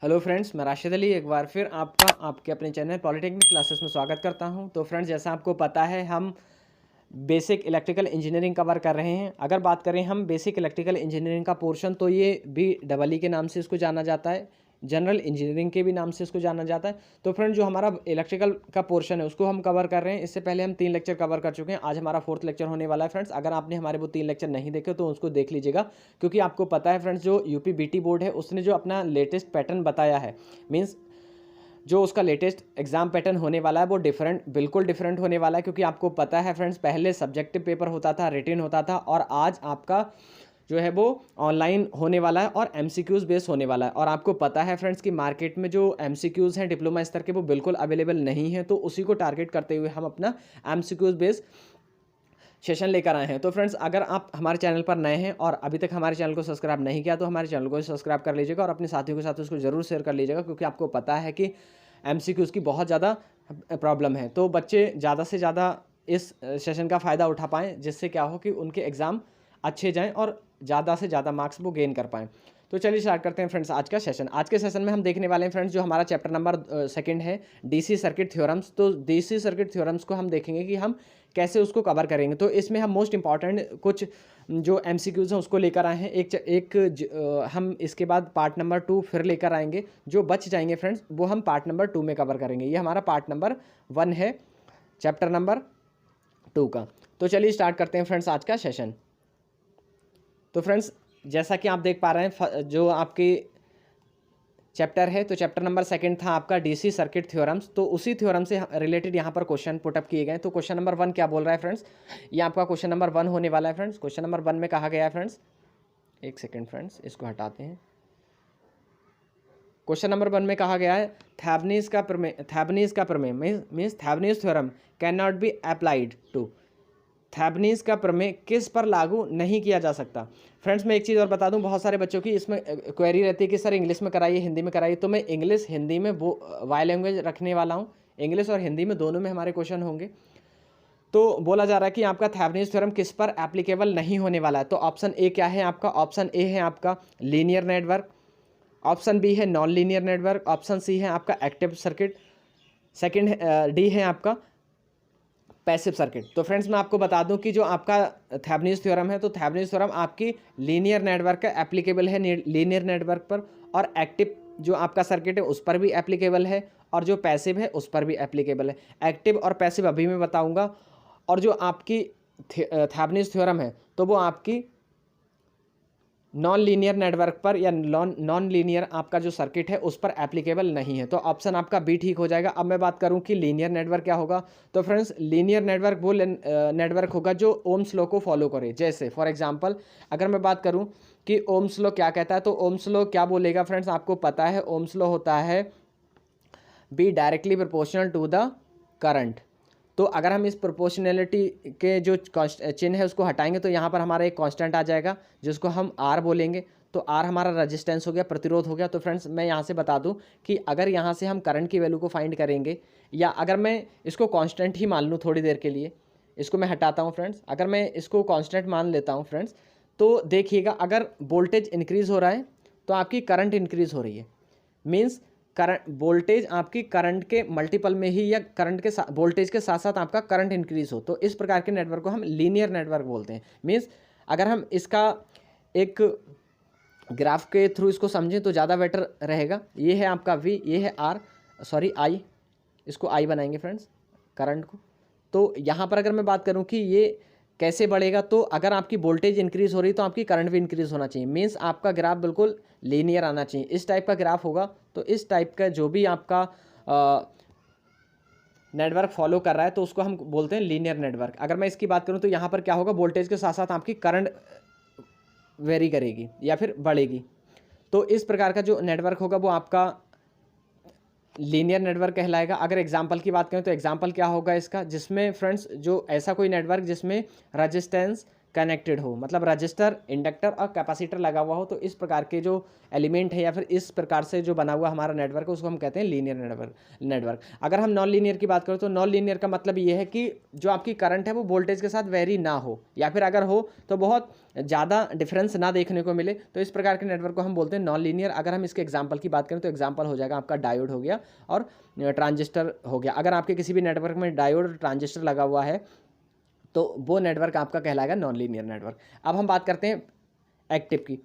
Hello friends, मैं राशिद अली एक बार फिर आपका आपके अपने चैनल पॉलिटेक्निक क्लासेस में स्वागत करता हूं। तो फ्रेंड्स, जैसा आपको पता है हम बेसिक इलेक्ट्रिकल इंजीनियरिंग कवर कर रहे हैं। अगर बात करें हम बेसिक इलेक्ट्रिकल इंजीनियरिंग का पोर्शन, तो ये BEE के नाम से इसको जाना जाता है, जनरल इंजीनियरिंग के भी नाम से इसको जाना जाता है। तो फ्रेंड, जो हमारा इलेक्ट्रिकल का पोर्शन है उसको हम कवर कर रहे हैं। इससे पहले हम 3 लेक्चर कवर कर चुके हैं। आज हमारा 4th लेक्चर होने वाला है। फ्रेंड्स, अगर आपने हमारे वो 3 लेक्चर नहीं देखे तो उसको देख लीजिएगा, क्योंकि आपको पता है फ्रेंड्स, जो यूपी बीटी बोर्ड है उसने जो अपना लेटेस्ट पैटर्न बताया है, मीन्स जो उसका लेटेस्ट एग्जाम पैटर्न होने वाला है वो बिल्कुल डिफरेंट होने वाला है। क्योंकि आपको पता है फ्रेंड्स, पहले सब्जेक्टिव पेपर होता था, रिटन होता था, और आज आपका जो है वो ऑनलाइन होने वाला है और MCQs बेस होने वाला है। और आपको पता है फ्रेंड्स कि मार्केट में जो MCQs हैं डिप्लोमा स्तर के वो बिल्कुल अवेलेबल नहीं है। तो उसी को टारगेट करते हुए हम अपना MCQs बेस सेशन लेकर आए हैं। तो फ्रेंड्स, अगर आप हमारे चैनल पर नए हैं और अभी तक हमारे चैनल को सब्सक्राइब नहीं किया तो हमारे चैनल को सब्सक्राइब कर लीजिएगा और अपने साथियों के साथ उसको ज़रूर शेयर कर लीजिएगा, क्योंकि आपको पता है कि MCQs की बहुत ज़्यादा प्रॉब्लम है। तो बच्चे ज़्यादा से ज़्यादा इस सेशन का फ़ायदा उठा पाएँ, जिससे क्या हो कि उनके एग्ज़ाम अच्छे जाएँ और ज़्यादा से ज़्यादा मार्क्स वो गेन कर पाएँ। तो चलिए स्टार्ट करते हैं फ्रेंड्स आज का सेशन। आज के सेशन में हम देखने वाले हैं फ्रेंड्स, जो हमारा चैप्टर नंबर 2 है, DC सर्किट थ्योरम्स। तो DC सर्किट थ्योरम्स को हम देखेंगे कि हम कैसे उसको कवर करेंगे। तो इसमें हम मोस्ट इंपॉर्टेंट कुछ जो MCQs हैं उसको लेकर आए हैं। हम इसके बाद पार्ट नंबर 2 फिर लेकर आएंगे। जो बच जाएंगे फ्रेंड्स वो हम पार्ट नंबर 2 में कवर करेंगे। ये हमारा पार्ट नंबर 1 है चैप्टर नंबर 2 का। तो चलिए स्टार्ट करते हैं फ्रेंड्स आज का सेशन। तो फ्रेंड्स, जैसा कि आप देख पा रहे हैं, जो आपकी चैप्टर है, तो चैप्टर नंबर 2 था आपका DC सर्किट थ्योरम्स। तो उसी थ्योरम से रिलेटेड यहाँ पर क्वेश्चन पुटअप किए गए। तो क्वेश्चन नंबर 1 क्या बोल रहा है फ्रेंड्स, ये आपका क्वेश्चन नंबर 1 होने वाला है फ्रेंड्स। क्वेश्चन नंबर 1 में कहा गया है फ्रेंड्स, एक सेकेंड फ्रेंड्स, इसको हटाते हैं। क्वेश्चन नंबर 1 में कहा गया है थेवेनिन्स का प्रमेय means Thevenin's theorem can not be applied to. Thevenin's का प्रमेय किस पर लागू नहीं किया जा सकता। फ्रेंड्स, मैं एक चीज़ और बता दूं, बहुत सारे बच्चों की इसमें क्वेरी रहती है कि सर इंग्लिश में कराइए, हिंदी में कराइए। तो मैं इंग्लिश हिंदी में वो वाई लैंग्वेज रखने वाला हूं। इंग्लिश और हिंदी में दोनों में हमारे क्वेश्चन होंगे। तो बोला जा रहा है कि आपका थेवेनिन्स थ्योरम किस पर एप्लीकेबल नहीं होने वाला है। तो ऑप्शन ए क्या है आपका, ऑप्शन ए है आपका लीनियर नेटवर्क, ऑप्शन बी है non linear network, option C है आपका एक्टिव सर्किट, सेकंड डी है आपका पैसिव सर्किट। तो फ्रेंड्स, मैं आपको बता दूं कि जो आपका थेवेनिन्स थ्योरम है, तो थेवेनिन्स थ्योरम आपकी लीनियर नेटवर्क का एप्लीकेबल है, लीनियर नेटवर्क पर, और एक्टिव जो आपका सर्किट है उस पर भी एप्लीकेबल है, और जो पैसिव है उस पर भी एप्लीकेबल है। एक्टिव और पैसिव अभी मैं बताऊंगा। और जो आपकी थेवेनिन्स थ्योरम है तो वो आपकी नॉन लीनियर नेटवर्क पर या नॉन लीनियर आपका जो सर्किट है उस पर एप्लीकेबल नहीं है। तो ऑप्शन आपका बी ठीक हो जाएगा। अब मैं बात करूं कि लीनियर नेटवर्क क्या होगा, तो फ्रेंड्स लीनियर नेटवर्क वो नेटवर्क होगा जो ओम्स लॉ को फॉलो करे। जैसे फॉर एग्जांपल अगर मैं बात करूं कि ओम्स लॉ क्या कहता है, तो ओम्स लॉ क्या बोलेगा फ्रेंड्स, आपको पता है ओम्स लॉ होता है be directly proportional to the current. तो अगर हम इस प्रोपोर्शनैलिटी के जो चिन्ह है उसको हटाएंगे तो यहाँ पर हमारा एक कांस्टेंट आ जाएगा जिसको हम R बोलेंगे। तो R हमारा रेजिस्टेंस हो गया, प्रतिरोध हो गया। तो फ्रेंड्स, मैं यहाँ से बता दूँ कि अगर यहाँ से हम करंट की वैल्यू को फाइंड करेंगे, या अगर मैं इसको कांस्टेंट ही मान लूँ थोड़ी देर के लिए, इसको मैं हटाता हूँ फ्रेंड्स, अगर मैं इसको कांस्टेंट मान लेता हूँ फ्रेंड्स, तो देखिएगा अगर वोल्टेज इंक्रीज़ हो रहा है तो आपकी करंट इंक्रीज़ हो रही है। मीन्स करंट वोल्टेज आपकी करंट के मल्टीपल में ही, या करंट के वोल्टेज के साथ साथ आपका करंट इंक्रीज हो, तो इस प्रकार के नेटवर्क को हम लीनियर नेटवर्क बोलते हैं। मीन्स अगर हम इसका एक ग्राफ के थ्रू इसको समझें तो ज़्यादा बेटर रहेगा। ये है आपका V, ये है I, इसको I बनाएंगे फ्रेंड्स करंट को। तो यहाँ पर अगर मैं बात करूँ कि ये कैसे बढ़ेगा, तो अगर आपकी वोल्टेज इंक्रीज़ हो रही तो आपकी करंट भी इंक्रीज़ होना चाहिए। मीन्स आपका ग्राफ बिल्कुल लीनियर आना चाहिए। इस टाइप का ग्राफ होगा तो इस टाइप का जो भी आपका नेटवर्क फॉलो कर रहा है तो उसको हम बोलते हैं लीनियर नेटवर्क। अगर मैं इसकी बात करूं तो यहाँ पर क्या होगा, वोल्टेज के साथ साथ आपकी करंट वेरी करेगी या फिर बढ़ेगी। तो इस प्रकार का जो नेटवर्क होगा वो आपका लीनियर नेटवर्क कहलाएगा। अगर एग्जाम्पल की बात करें तो एग्जाम्पल क्या होगा इसका, जिसमें फ्रेंड्स जो ऐसा कोई नेटवर्क जिसमें रजिस्टेंस कनेक्टेड हो, मतलब रजिस्टर, इंडक्टर और कैपेसिटर लगा हुआ हो, तो इस प्रकार के जो एलिमेंट है या फिर इस प्रकार से जो बना हुआ हमारा नेटवर्क है उसको हम कहते हैं लीनियर नेटवर्क। अगर हम नॉन लीनियर की बात करें तो नॉन लीनियर का मतलब ये है कि जो आपकी करंट है वो वोल्टेज के साथ वेरी ना हो, या फिर अगर हो तो बहुत ज़्यादा डिफरेंस ना देखने को मिले, तो इस प्रकार के नेटवर्क को हम बोलते हैं नॉन लीनियर। अगर हम इसके एग्जाम्पल की बात करें तो एग्जाम्पल हो जाएगा आपका डायोड हो गया और ट्रांजिस्टर हो गया। अगर आपके किसी भी नेटवर्क में डायोड और ट्रांजिस्टर लगा हुआ है तो वो नेटवर्क आपका कहलाएगा नॉन लीनियर नेटवर्क। अब हम बात करते हैं एक्टिव की,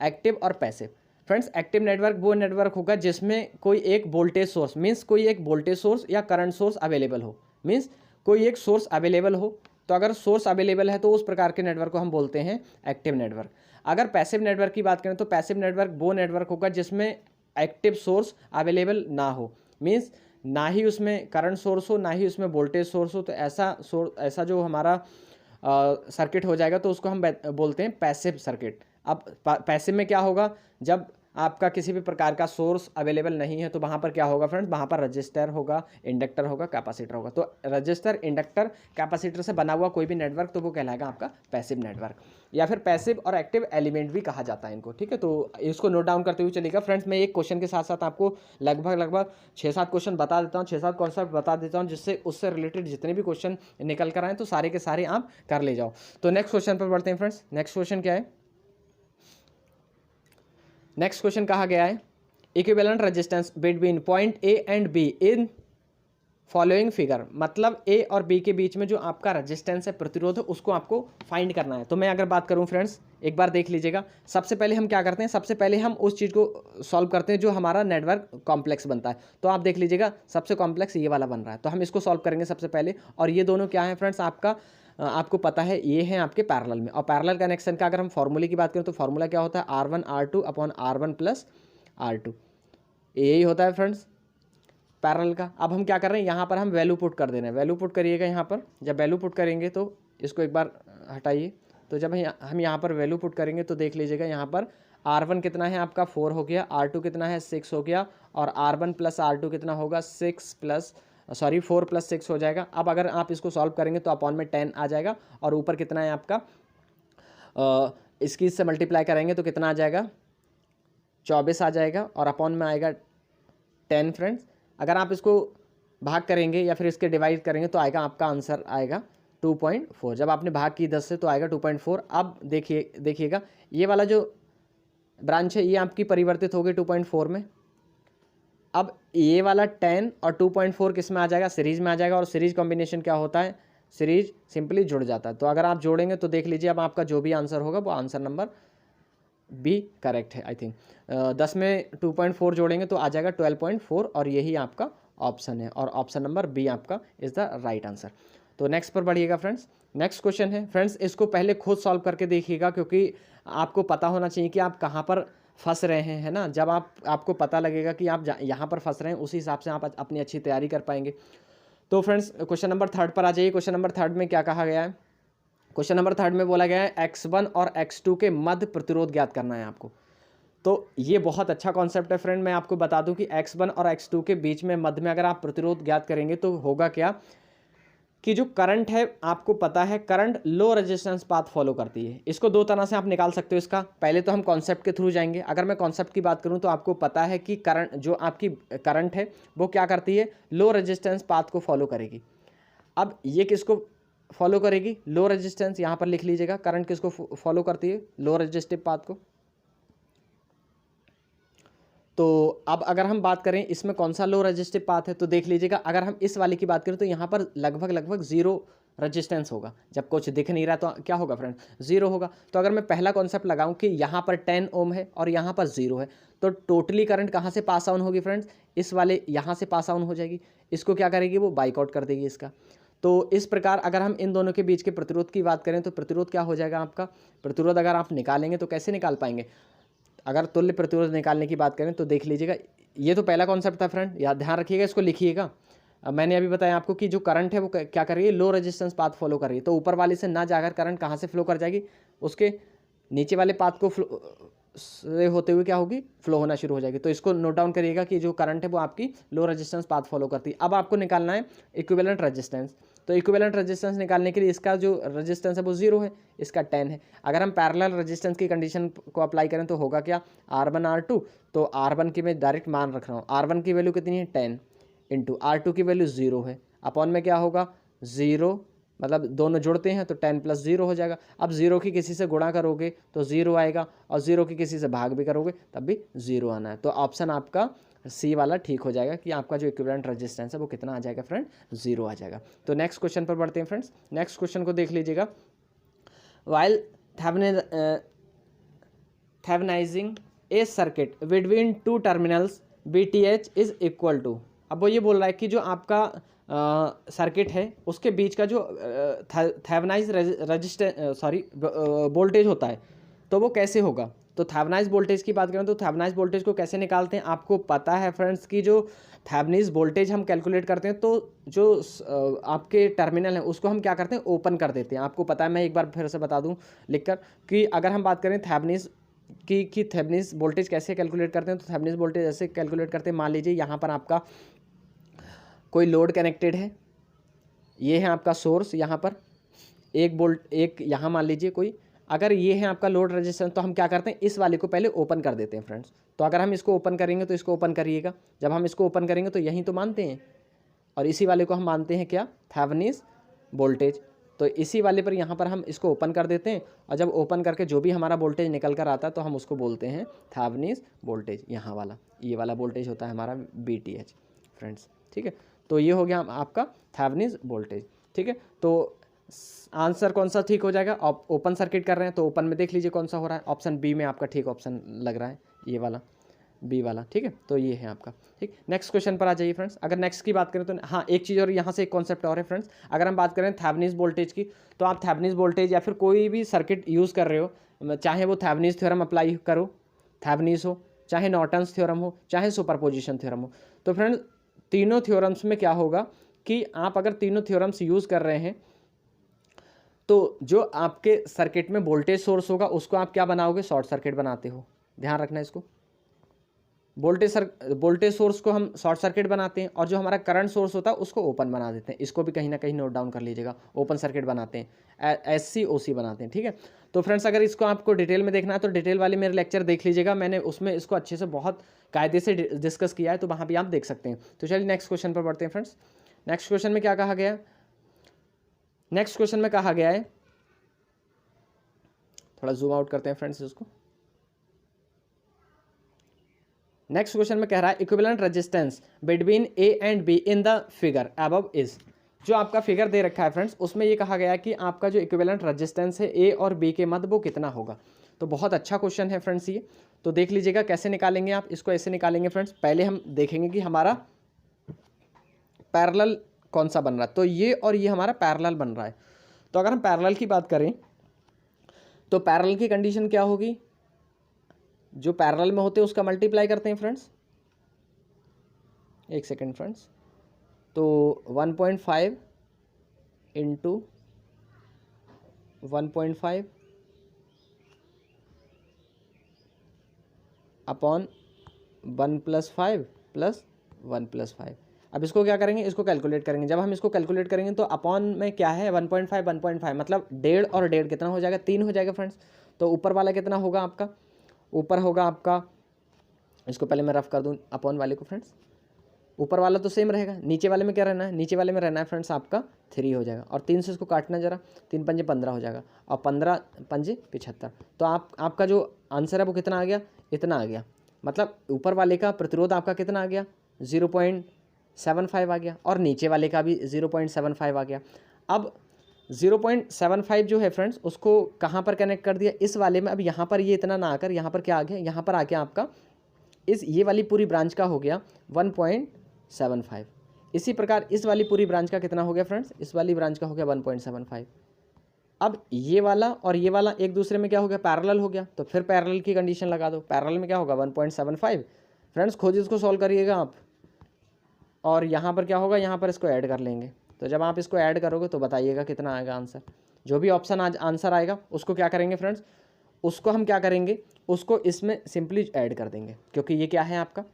एक्टिव और पैसिव। फ्रेंड्स, एक्टिव नेटवर्क वो नेटवर्क होगा जिसमें कोई एक वोल्टेज सोर्स, मीन्स कोई एक वोल्टेज सोर्स या करंट सोर्स अवेलेबल हो, मीन्स कोई एक सोर्स अवेलेबल हो। तो अगर सोर्स अवेलेबल है तो उस प्रकार के नेटवर्क को हम बोलते हैं एक्टिव नेटवर्क। अगर पैसिव नेटवर्क की बात करें तो पैसिव नेटवर्क वो नेटवर्क होगा जिसमें एक्टिव सोर्स अवेलेबल ना हो, मीन्स ना ही उसमें करंट सोर्स हो ना ही उसमें वोल्टेज सोर्स हो। तो ऐसा जो हमारा सर्किट हो जाएगा तो उसको हम बोलते हैं पैसिव सर्किट। अब पैसिव में क्या होगा, जब आपका किसी भी प्रकार का सोर्स अवेलेबल नहीं है तो वहाँ पर क्या होगा फ्रेंड्स, वहाँ पर रजिस्टर होगा, इंडक्टर होगा, कैपेसिटर होगा। तो रजिस्टर, इंडक्टर, कैपेसिटर से बना हुआ कोई भी नेटवर्क तो वो कहलाएगा आपका पैसिव नेटवर्क, या फिर पैसिव और एक्टिव एलिमेंट भी कहा जाता है इनको, ठीक है। तो इसको नोट डाउन करते हुए चलिएगा फ्रेंड्स। मैं एक क्वेश्चन के साथ साथ आपको लगभग 6-7 क्वेश्चन बता देता हूँ, 6-7 कॉन्सेप्ट बता देता हूँ, जिससे उससे रिलेटेड जितने भी क्वेश्चन निकल कर आए तो सारे के सारे आप कर ले जाओ। तो नेक्स्ट क्वेश्चन पर बढ़ते हैं फ्रेंड्स। नेक्स्ट क्वेश्चन क्या है, नेक्स्ट क्वेश्चन कहा गया है equivalent resistance between point A and be in following figure. मतलब ए और बी के बीच में जो आपका रेजिस्टेंस है, प्रतिरोध है, उसको आपको फाइंड करना है। तो मैं अगर बात करूं फ्रेंड्स, एक बार देख लीजिएगा। सबसे पहले हम क्या करते हैं, सबसे पहले हम उस चीज़ को सॉल्व करते हैं जो हमारा नेटवर्क कॉम्प्लेक्स बनता है। तो आप देख लीजिएगा सबसे कॉम्प्लेक्स ये वाला बन रहा है, तो हम इसको सॉल्व करेंगे सबसे पहले। और ये दोनों क्या है फ्रेंड्स, आपको पता है ये हैं आपके पैरेलल में। और पैरेलल कनेक्शन का अगर हम फॉर्मूले की बात करें तो फॉर्मूला क्या होता है, R1 R2 upon R1 plus R2, यही होता है फ्रेंड्स पैरेलल का। अब हम क्या कर रहे हैं, यहाँ पर हम वैल्यू पुट कर दे रहे हैं। वैल्यू पुट करिएगा यहाँ पर, जब वैल्यू पुट करेंगे तो इसको एक बार हटाइए। तो जब हम यहाँ पर वैल्यू पुट करेंगे तो देख लीजिएगा यहाँ पर R1 कितना है आपका 4 हो गया, R2 कितना है 6 हो गया, और R1 प्लस R2 कितना होगा 4 प्लस 6 हो जाएगा। अब अगर आप इसको सॉल्व करेंगे तो अपॉन में 10 आ जाएगा, और ऊपर कितना है आपका इसकी से मल्टीप्लाई करेंगे तो कितना आ जाएगा 24 आ जाएगा, और अपॉन में आएगा 10 फ्रेंड्स। अगर आप इसको भाग करेंगे या फिर इसके डिवाइड करेंगे तो आएगा आपका आंसर आएगा 2.4। जब आपने भाग की 10 से तो आएगा 2.4। अब देखिएगा ये वाला जो ब्रांच है ये आपकी परिवर्तित होगी 2.4 में। अब ये वाला 10 और 2.4 किस में आ जाएगा, सीरीज में आ जाएगा। और सीरीज कॉम्बिनेशन क्या होता है, सीरीज सिंपली जुड़ जाता है। तो अगर आप जोड़ेंगे तो देख लीजिए अब आपका जो भी आंसर होगा वो आंसर नंबर बी करेक्ट है। आई थिंक 10 में 2.4 जोड़ेंगे तो आ जाएगा 12.4, और यही आपका ऑप्शन है, और ऑप्शन नंबर बी आपका इज़ द राइट आंसर। तो नेक्स्ट पर बढ़िएगा फ्रेंड्स। नेक्स्ट क्वेश्चन है फ्रेंड्स, इसको पहले खुद सॉल्व करके देखिएगा, क्योंकि आपको पता होना चाहिए कि आप कहाँ पर फंस रहे हैं, है ना। जब आपको पता लगेगा कि आप यहाँ पर फंस रहे हैं, उसी हिसाब से आप अपनी अच्छी तैयारी कर पाएंगे। तो फ्रेंड्स क्वेश्चन नंबर 3 पर आ जाइए। क्वेश्चन नंबर 3 में क्या कहा गया है, क्वेश्चन नंबर 3 में बोला गया है X1 और X2 के मध्य प्रतिरोध ज्ञात करना है आपको। तो ये बहुत अच्छा कॉन्सेप्ट है फ्रेंड। मैं आपको बता दूं कि X1 और X2 के बीच में मध्य में अगर आप प्रतिरोध ज्ञात करेंगे तो होगा क्या कि जो करंट है, आपको पता है current low resistance path follow करती है। इसको दो तरह से आप निकाल सकते हो इसका। पहले तो हम कॉन्सेप्ट के थ्रू जाएंगे। अगर मैं कॉन्सेप्ट की बात करूं तो आपको पता है कि करंट, जो आपकी करंट है वो क्या करती है, लो रेजिस्टेंस पाथ को फॉलो करेगी। अब ये किसको फॉलो करेगी, लो रेजिस्टेंस, यहाँ पर लिख लीजिएगा करंट किसको फॉलो करती है, लो रेजिस्टिव पाथ को। तो अब अगर हम बात करें इसमें कौन सा लो रेजिस्टिव पाथ है, तो देख लीजिएगा अगर हम इस वाले की बात करें तो यहाँ पर लगभग 0 रेजिस्टेंस होगा। जब कुछ दिख नहीं रहा तो क्या होगा फ्रेंड, 0 होगा। तो अगर मैं पहला कॉन्सेप्ट लगाऊं कि यहाँ पर 10 ओम है और यहाँ पर 0 है, तो टोटली करंट कहाँ से पास आउन होगी फ्रेंड्स, इस वाले यहाँ से पास आउन हो जाएगी। इसको क्या करेगी, वो बाइकआउट कर देगी इसका। तो इस प्रकार अगर हम इन दोनों के बीच के प्रतिरोध की बात करें तो प्रतिरोध क्या हो जाएगा आपका, प्रतिरोध अगर आप निकालेंगे तो कैसे निकाल पाएंगे, अगर तुल्य प्रतिरोध निकालने की बात करें तो देख लीजिएगा, ये तो पहला कॉन्सेप्ट था फ्रेंड, याद ध्यान रखिएगा, इसको लिखिएगा। मैंने अभी बताया आपको कि जो करंट है वो क्या कर रही है, लो रेजिस्टेंस पाथ फॉलो कर रही है। तो ऊपर वाले से ना जाकर करंट कहाँ से फ्लो कर जाएगी, उसके नीचे वाले पाथ को से होते हुए क्या होगी, फ्लो होना शुरू हो जाएगी। तो इसको नोट डाउन करिएगा कि जो करंट है वो आपकी लो रेजिस्टेंस पाथ फॉलो करती है। अब आपको निकालना है इक्विवेलेंट रेजिस्टेंस। तो इक्विवेलेंट रेजिस्टेंस निकालने के लिए इसका जो रेजिस्टेंस है वो 0 है, इसका 10 है। अगर हम पैरेलल रेजिस्टेंस की कंडीशन को अप्लाई करें तो होगा क्या, R1 R2, तो R1 की मैं डायरेक्ट मान रख रहा हूँ, R1 की वैल्यू कितनी है 10 इंटू R2 की वैल्यू 0 है, अपॉन में क्या होगा 0, मतलब दोनों जुड़ते हैं तो 10 + 0 हो जाएगा। अब 0 की किसी से गुणा करोगे तो 0 आएगा, और 0 की किसी से भाग भी करोगे तब भी 0 आना है। तो ऑप्शन आपका सी वाला ठीक हो जाएगा कि आपका जो इक्विवेलेंट रेजिस्टेंस है वो कितना आ जाएगा फ्रेंड, 0 आ जाएगा। तो नेक्स्ट क्वेश्चन पर बढ़ते हैं फ्रेंड्स। नेक्स्ट क्वेश्चन को देख लीजिएगा। While Thevenizing a circuit between 2 terminals BTH is equal to, अब वो ये बोल रहा है कि जो आपका सर्किट है उसके बीच का जो थेवेनाइज वोल्टेज होता है तो वो कैसे होगा। तो थेवेनाइज वोल्टेज की बात करें तो थेवेनाइज वोल्टेज को कैसे निकालते हैं, आपको पता है फ्रेंड्स कि जो थेवेनिज वोल्टेज हम कैलकुलेट करते हैं तो जो आपके टर्मिनल है उसको हम क्या करते हैं, ओपन कर देते हैं। आपको पता है, मैं एक बार फिर से बता दूं लिखकर कि अगर हम बात करें थेवेनिज कि थेवेनिज वोल्टेज कैसे कैलकुलेट करते हैं, तो थेवेनिज वोल्टेज ऐसे कैलकुलेट करते हैं। मान लीजिए यहाँ पर आपका कोई लोड कनेक्टेड है, ये है आपका सोर्स, यहाँ पर एक यहाँ मान लीजिए कोई, अगर ये है आपका लोड रेजिस्टेंस तो हम क्या करते हैं, इस वाले को पहले ओपन कर देते हैं फ्रेंड्स। तो अगर हम इसको ओपन करेंगे तो इसको ओपन करिएगा, जब हम इसको ओपन करेंगे तो यहीं तो मानते हैं, और इसी वाले को हम मानते हैं क्या, थेवेनिज वोल्टेज। तो इसी वाले पर यहाँ पर हम इसको ओपन कर देते हैं, और जब ओपन करके जो भी हमारा वोल्टेज निकल कर आता है तो हम उसको बोलते हैं थेवेनिज वोल्टेज। यहाँ वाला, ये वाला वोल्टेज होता है हमारा BTH फ्रेंड्स, ठीक है। तो ये हो गया आपका थेवेनिज वोल्टेज, ठीक है। तो आंसर कौन सा ठीक हो जाएगा, आप ओपन सर्किट कर रहे हैं तो ओपन में देख लीजिए कौन सा हो रहा है, ऑप्शन बी में आपका ठीक ऑप्शन लग रहा है, ये वाला बी वाला, ठीक है। तो ये है आपका, ठीक। नेक्स्ट क्वेश्चन पर आ जाइए फ्रेंड्स। अगर नेक्स्ट की बात करें तो हाँ, एक चीज़ और यहाँ से एक कॉन्सेप्ट और है फ्रेंड्स। अगर हम बात करें थेवेनिज वोल्टेज की, तो आप थेवेनिज वोल्टेज या फिर कोई भी सर्किट यूज़ कर रहे हो, चाहे वो थेवेनिज थ्योरम अप्लाई करो, थेवेनिज हो, चाहे नॉर्टन्स थ्योरम हो, चाहे सुपरपोजिशन थ्योरम हो, तो फ्रेंड्स तीनों थ्योरम्स में क्या होगा कि आप अगर तीनों थ्योरम्स यूज़ कर रहे हैं तो जो आपके सर्किट में वोल्टेज सोर्स होगा उसको आप क्या बनाओगे, शॉर्ट सर्किट बनाते हो, ध्यान रखना इसको। वोल्टेज सोर्स को हम शॉर्ट सर्किट बनाते हैं, और जो हमारा करंट सोर्स होता है उसको ओपन बना देते हैं। इसको भी कहीं ना कहीं नोट डाउन कर लीजिएगा, ओपन सर्किट बनाते हैं, SCOC बनाते हैं, ठीक है। तो फ्रेंड्स अगर इसको आपको डिटेल में देखना है तो डिटेल वाले मेरे लेक्चर देख लीजिएगा, मैंने उसमें इसको अच्छे से बहुत कायदे से डिस्कस किया है, तो वहाँ भी आप देख सकते हैं। तो चलिए नेक्स्ट क्वेश्चन पर बढ़ते हैं फ्रेंड्स। नेक्स्ट क्वेश्चन में क्या कहा गया है, नेक्स्ट क्वेश्चन में कहा गया है, थोड़ा जूम आउट करते हैं फ्रेंड्स इसको। नेक्स्ट क्वेश्चन में कह रहा है equivalent resistance between A and B in the figure above is. जो आपका फिगर दे रखा है फ्रेंड्स उसमें ये कहा गया है कि आपका जो इक्विवेलेंट रेजिस्टेंस है A और B के मध्य वो कितना होगा। तो बहुत अच्छा क्वेश्चन है फ्रेंड्स ये, तो देख लीजिएगा कैसे निकालेंगे आप इसको। ऐसे निकालेंगे फ्रेंड्स, पहले हम देखेंगे कि हमारा पैरेलल कौन सा बन रहा है, तो ये और ये हमारा पैरेलल बन रहा है। तो अगर हम पैरेलल की बात करें तो पैरेलल की कंडीशन क्या होगी, जो पैरेलल में होते हैं उसका मल्टीप्लाई करते हैं फ्रेंड्स, एक सेकेंड फ्रेंड्स, तो 1.5 इंटू 1.5 अपॉन 1 + 5 + 1 + 5। अब इसको क्या करेंगे, इसको कैलकुलेट करेंगे। जब हम इसको कैलकुलेट करेंगे तो अपॉन में क्या है 1.5 1.5 मतलब 1.5 और 1.5 कितना हो जाएगा, 3 हो जाएगा फ्रेंड्स। तो ऊपर वाला कितना होगा आपका, ऊपर होगा आपका, इसको पहले मैं रफ कर दूं अपॉन वाले को फ्रेंड्स, ऊपर वाला तो सेम रहेगा, नीचे वाले में क्या रहना है, नीचे वाले में रहना है फ्रेंड्स आपका 3 हो जाएगा, और 3 से इसको काटना जरा, 3 पंजे 15 हो जाएगा, और 15 पंजे 75। तो आपका जो आंसर है वो कितना आ गया, इतना आ गया। मतलब ऊपर वाले का प्रतिरोध आपका कितना आ गया, 0.75 आ गया, और नीचे वाले का भी 0.75 आ गया। अब 0.75 जो है फ्रेंड्स उसको कहाँ पर कनेक्ट कर दिया, इस वाले में। अब यहाँ पर ये इतना ना आकर यहाँ पर क्या आ गया, यहाँ पर आ गया आपका ये वाली पूरी ब्रांच का हो गया 1.75। इसी प्रकार इस वाली पूरी ब्रांच का कितना हो गया फ्रेंड्स, इस वाली ब्रांच का हो गया 1.75। अब ये वाला और ये वाला एक दूसरे में क्या हो गया, पैरेलल हो गया। तो फिर पैरेलल की कंडीशन लगा दो, पैरेलल में क्या होगा 1.75। फ्रेंड्स खुद इसको सॉल्व करिएगा आप, और यहाँ पर क्या होगा, यहाँ पर इसको ऐड कर लेंगे। तो जब आप इसको ऐड करोगे तो बताइएगा कितना आएगा आंसर। जो भी ऑप्शन आज आंसर आएगा उसको क्या करेंगे फ्रेंड्स, उसको हम क्या करेंगे, उसको इसमें सिंपली ऐड कर देंगे, क्योंकि ये क्या है आपका,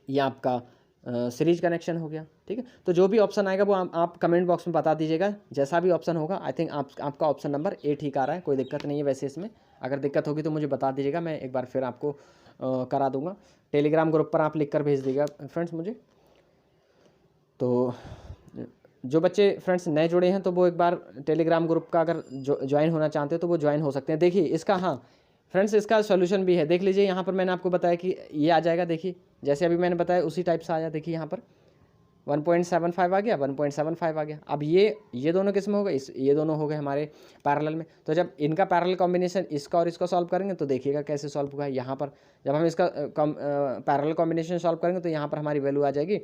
ये आपका सीरीज कनेक्शन हो गया। ठीक है, तो जो भी ऑप्शन आएगा वो आप कमेंट बॉक्स में बता दीजिएगा। जैसा भी ऑप्शन होगा, आई थिंक आपका ऑप्शन नंबर ए ठीक आ रहा है, कोई दिक्कत नहीं है वैसे इसमें। अगर दिक्कत होगी तो मुझे बता दीजिएगा, मैं एक बार फिर आपको करा दूंगा। टेलीग्राम ग्रुप पर आप लिख कर भेज दीजिएगा फ्रेंड्स मुझे। तो जो बच्चे फ्रेंड्स नए जुड़े हैं तो वो एक बार टेलीग्राम ग्रुप का अगर ज्वाइन होना चाहते हो तो वो ज्वाइन हो सकते हैं। देखिए इसका, हाँ फ्रेंड्स, इसका सॉल्यूशन भी है, देख लीजिए यहाँ पर मैंने आपको बताया कि ये आ जाएगा। देखिए जैसे अभी मैंने बताया उसी टाइप से आया। देखिए यहाँ पर 1.75 आ गया, 1.75 आ गया। अब ये दोनों किस में हो गए, ये दोनों हो गए हमारे पैरेलल में। तो जब इनका पैरेलल कॉम्बिनेशन इसका और इसका सॉल्व करेंगे तो देखिएगा कैसे सॉल्व होगा। यहाँ पर जब हम इसका पैरेलल कॉम्बिनेशन सॉल्व करेंगे तो यहाँ पर हमारी वैल्यू आ जाएगी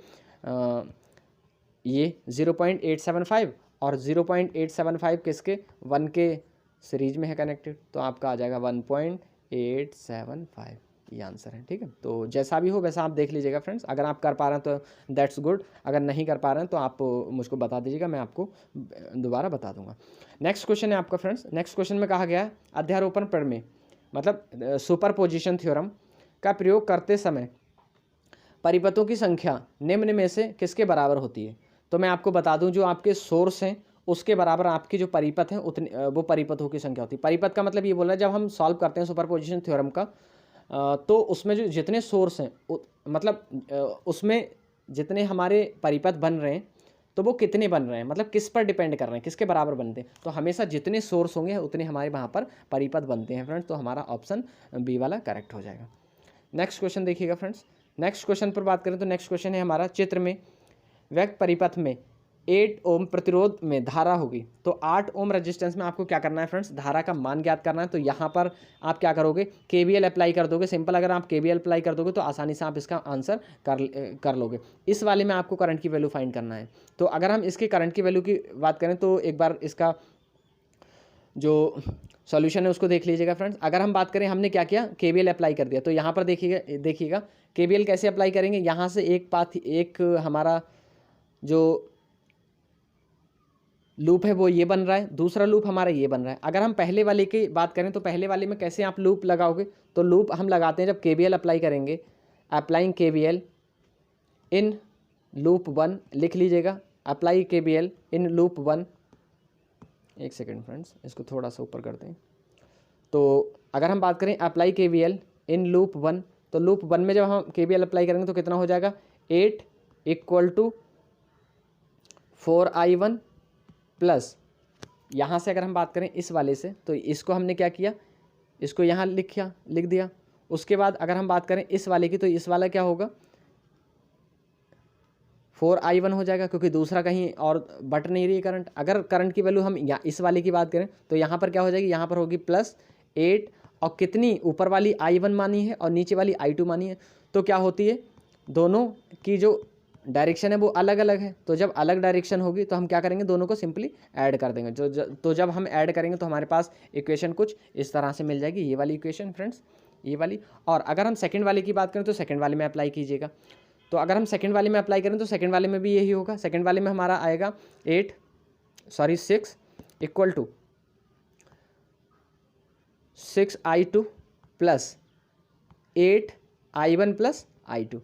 ये 0.875 और 0.875 किसके, 1 के सीरीज में है कनेक्टेड, तो आपका आ जाएगा 1.875, ये आंसर है। ठीक है, तो जैसा भी हो वैसा आप देख लीजिएगा फ्रेंड्स। अगर आप कर पा रहे हैं तो दैट्स गुड, अगर नहीं कर पा रहे हैं तो आप मुझको बता दीजिएगा, मैं आपको दोबारा बता दूंगा। नेक्स्ट क्वेश्चन है आपका फ्रेंड्स। नेक्स्ट क्वेश्चन में कहा गया है अध्यारोपण प्रमेय मतलब सुपरपोजिशन थ्योरम का प्रयोग करते समय परिपथों की संख्या निम्न में से किसके बराबर होती है। तो मैं आपको बता दूं, जो आपके सोर्स हैं उसके बराबर आपकी जो परिपथ हैं उतनी वो परिपथों की संख्या होती है। परिपथ का मतलब ये बोल रहा है, जब हम सॉल्व करते हैं सुपरपोजिशन थ्योरम का तो उसमें जो जितने सोर्स हैं मतलब उसमें जितने हमारे परिपथ बन रहे हैं तो वो कितने बन रहे हैं, मतलब किस पर डिपेंड कर रहे हैं, किसके बराबर बनते हैं। तो हमेशा जितने सोर्स होंगे उतने हमारे वहाँ पर परिपथ बनते हैं फ्रेंड्स। तो हमारा ऑप्शन बी वाला करेक्ट हो जाएगा। नेक्स्ट क्वेश्चन देखिएगा फ्रेंड्स। नेक्स्ट क्वेश्चन पर बात करें तो नेक्स्ट क्वेश्चन है हमारा, चित्र में व्यक्त परिपथ में 8 ओम प्रतिरोध में धारा होगी तो 8 ओम रेजिस्टेंस में आपको क्या करना है फ्रेंड्स, धारा का मान ज्ञात करना है। तो यहाँ पर आप क्या करोगे, केवीएल अप्लाई कर दोगे। सिंपल, अगर आप केवीएल अप्लाई कर दोगे तो आसानी से आप इसका आंसर कर लोगे। इस वाले में आपको करंट की वैल्यू फाइंड करना है। तो अगर हम इसके करंट की वैल्यू की बात करें तो एक बार इसका जो सॉल्यूशन है उसको देख लीजिएगा फ्रेंड्स। अगर हम बात करें, हमने क्या किया, केवीएल अप्लाई कर दिया। तो यहाँ पर देखिएगा केवीएल कैसे अप्लाई करेंगे। यहाँ से एक हमारा जो लूप है वो ये बन रहा है, दूसरा लूप हमारा ये बन रहा है। अगर हम पहले वाले की बात करें तो पहले वाले में कैसे आप लूप लगाओगे, तो लूप हम लगाते हैं जब केवीएल अप्लाई करेंगे। अप्लाइंग केवीएल इन लूप 1, लिख लीजिएगा, अप्लाई केवीएल इन लूप 1। एक सेकेंड फ्रेंड्स, इसको थोड़ा सा ऊपर करते हैं। तो अगर हम बात करें अप्लाई केवीएल इन लूप 1, तो लूप 1 में जब हम केवीएल अप्लाई करेंगे तो कितना हो जाएगा, 8 = 4i1 प्लस, यहाँ से अगर हम बात करें इस वाले से तो इसको हमने क्या किया, इसको यहाँ लिख दिया। उसके बाद अगर हम बात करें इस वाले की तो इस वाला क्या होगा, 4i1 हो जाएगा, क्योंकि दूसरा कहीं और बट नहीं रही है करंट। अगर करंट की वैल्यू हम इस वाले की बात करें तो यहाँ पर क्या हो जाएगी, यहाँ पर होगी +8 और कितनी, ऊपर वाली i1 मानी है और नीचे वाली i2 मानी है। तो क्या होती है, दोनों की जो डायरेक्शन है वो अलग अलग है। तो जब अलग डायरेक्शन होगी तो हम क्या करेंगे, दोनों को सिंपली ऐड कर देंगे। तो जब हम ऐड करेंगे तो हमारे पास इक्वेशन कुछ इस तरह से मिल जाएगी, ये वाली इक्वेशन फ्रेंड्स, ये वाली। और अगर हम सेकंड वाले की बात करें तो सेकंड वाले में अप्लाई कीजिएगा। तो अगर हम सेकंड वाले में अप्लाई करें तो सेकंड वाले में भी यही होगा। सेकंड वाले में हमारा आएगा 6 6i2 plus 8i1 plus i2।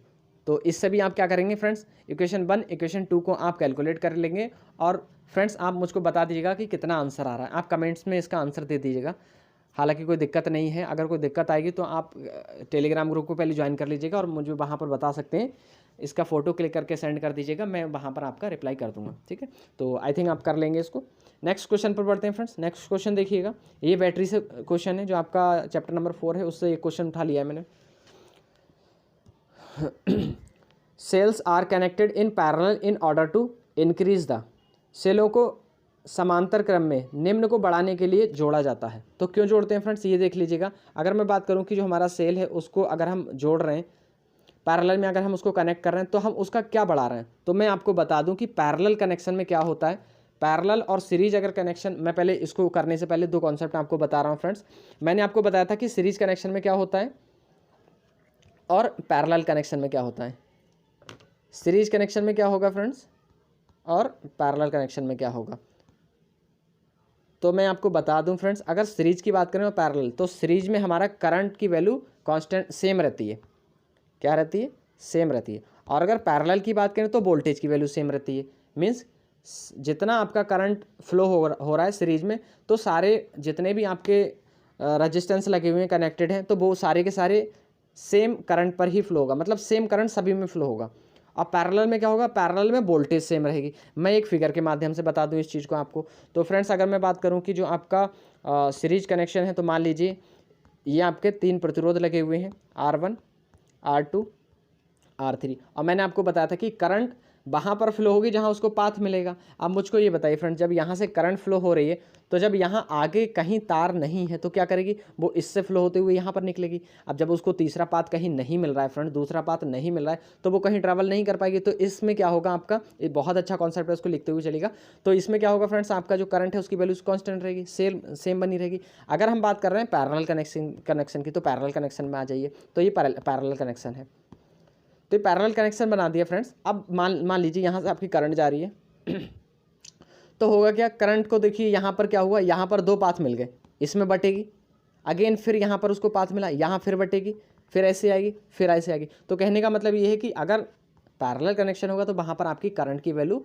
तो इससे भी आप क्या करेंगे फ्रेंड्स, इक्वेशन 1 इक्वेशन 2 को आप कैलकुलेट कर लेंगे। और फ्रेंड्स आप मुझको बता दीजिएगा कि कितना आंसर आ रहा है, आप कमेंट्स में इसका आंसर दे दीजिएगा। हालांकि कोई दिक्कत नहीं है, अगर कोई दिक्कत आएगी तो आप टेलीग्राम ग्रुप को पहले ज्वाइन कर लीजिएगा और मुझे वहाँ पर बता सकते हैं, इसका फ़ोटो क्लिक करके सेंड कर दीजिएगा, मैं वहाँ पर आपका रिप्लाई कर दूँगा। ठीक है, तो आई थिंक आप कर लेंगे इसको। नेक्स्ट क्वेश्चन पर बढ़ते हैं फ्रेंड्स। नेक्स्ट क्वेश्चन देखिएगा, ये बैटरी से क्वेश्चन है, जो आपका चैप्टर नंबर 4 है उससे एक क्वेश्चन उठा लिया है मैंने। Cells are connected in parallel in order to increase the, सेलों को समांतर क्रम में निम्न को बढ़ाने के लिए जोड़ा जाता है। तो क्यों जोड़ते हैं फ्रेंड्स, ये देख लीजिएगा। अगर मैं बात करूं कि जो हमारा सेल है उसको अगर हम जोड़ रहे हैं पैरेलल में, अगर हम उसको कनेक्ट कर रहे हैं तो हम उसका क्या बढ़ा रहे हैं। तो मैं आपको बता दूं कि पैरेलल कनेक्शन में क्या होता है, पैरेलल और सीरीज अगर कनेक्शन, मैं पहले इसको करने से पहले 2 कॉन्सेप्ट आपको बता रहा हूँ फ्रेंड्स। मैंने आपको बताया था कि सीरीज कनेक्शन में क्या होता है और पैरेलल कनेक्शन में क्या होता है। सीरीज कनेक्शन में क्या होगा फ्रेंड्स और पैरेलल कनेक्शन में क्या होगा, तो मैं आपको बता दूं फ्रेंड्स। अगर सीरीज की बात करें और पैरेलल, तो सीरीज में हमारा करंट की वैल्यू कांस्टेंट सेम रहती है। क्या रहती है, सेम रहती है। और अगर पैरेलल की बात करें तो वोल्टेज की वैल्यू सेम रहती है। मीन्स जितना आपका करंट फ्लो हो रहा है सीरीज में, तो सारे जितने भी आपके रेजिस्टेंस लगे हुए हैं कनेक्टेड हैं, तो वो सारे के सारे सेम करंट पर ही फ्लो होगा, मतलब सेम करंट सभी में फ्लो होगा। और पैरेलल में क्या होगा, पैरेलल में वोल्टेज सेम रहेगी। मैं एक फिगर के माध्यम से बता दूं इस चीज़ को आपको। तो फ्रेंड्स अगर मैं बात करूं कि जो आपका सीरीज कनेक्शन है, तो मान लीजिए ये आपके 3 प्रतिरोध लगे हुए हैं, R1, R2, R3, और मैंने आपको बताया था कि करंट वहाँ पर फ्लो होगी जहाँ उसको पाथ मिलेगा। अब मुझको ये बताइए फ्रेंड, जब यहाँ से करंट फ्लो हो रही है, तो जब यहाँ आगे कहीं तार नहीं है तो क्या करेगी, वो इससे फ्लो होते हुए यहाँ पर निकलेगी। अब जब उसको तीसरा पाथ कहीं नहीं मिल रहा है फ्रेंड, दूसरा पाथ नहीं मिल रहा है, तो वो कहीं ट्रैवल नहीं कर पाएगी। तो इसमें क्या होगा आपका, ये बहुत अच्छा कॉन्सेप्ट है, उसको लिखते हुए चलेगा। तो इसमें क्या होगा फ्रेंड्स, आपका जो करंट है उसकी वैल्यू कॉन्स्टेंट रहेगी, सेम बनी रहेगी। अगर हम बात कर रहे हैं पैरेलल कनेक्शन की, तो पैरेलल कनेक्शन में आ जाइए। तो ये पैरेलल कनेक्शन है, तो ये पैरेलल कनेक्शन बना दिया फ्रेंड्स। अब मान लीजिए यहाँ से आपकी करंट जा रही है तो होगा क्या, करंट को देखिए यहाँ पर क्या हुआ, यहाँ पर 2 पाथ मिल गए, इसमें बटेगी, अगेन फिर यहाँ पर उसको पाथ मिला, यहाँ फिर बटेगी, फिर ऐसे आएगी, फिर ऐसे आएगी। तो कहने का मतलब ये है कि अगर पैरेलल कनेक्शन होगा तो वहाँ पर आपकी करंट की वैल्यू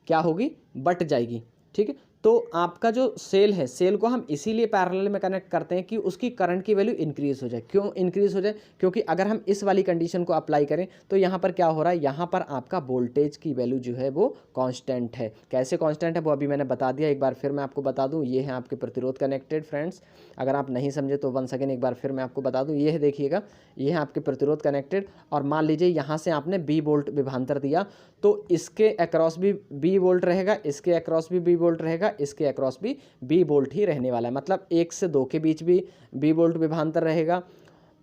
क्या होगी, बट जाएगी। ठीक है, तो आपका जो सेल है, सेल को हम इसीलिए पैरेलल में कनेक्ट करते हैं कि उसकी करंट की वैल्यू इंक्रीज हो जाए। क्यों इंक्रीज हो जाए, क्योंकि अगर हम इस वाली कंडीशन को अप्लाई करें तो यहाँ पर क्या हो रहा है, यहाँ पर आपका वोल्टेज की वैल्यू जो है वो कांस्टेंट है। कैसे कांस्टेंट है वो अभी मैंने बता दिया, एक बार फिर मैं आपको बता दूँ। ये है आपके प्रतिरोध कनेक्टेड फ्रेंड्स, अगर आप नहीं समझे तो वंस अगेन एक बार फिर मैं आपको बता दूँ। ये है, देखिएगा, ये है आपके प्रतिरोध कनेक्टेड, और मान लीजिए यहाँ से आपने B वोल्ट विभांतर दिया, तो इसके अक्रॉस भी B वोल्ट रहेगा, इसके अक्रॉस भी B वोल्ट रहेगा, इसके अक्रॉस भी B वोल्ट ही रहने वाला है। मतलब 1 से 2 के बीच भी B वोल्ट विभांतर रहेगा,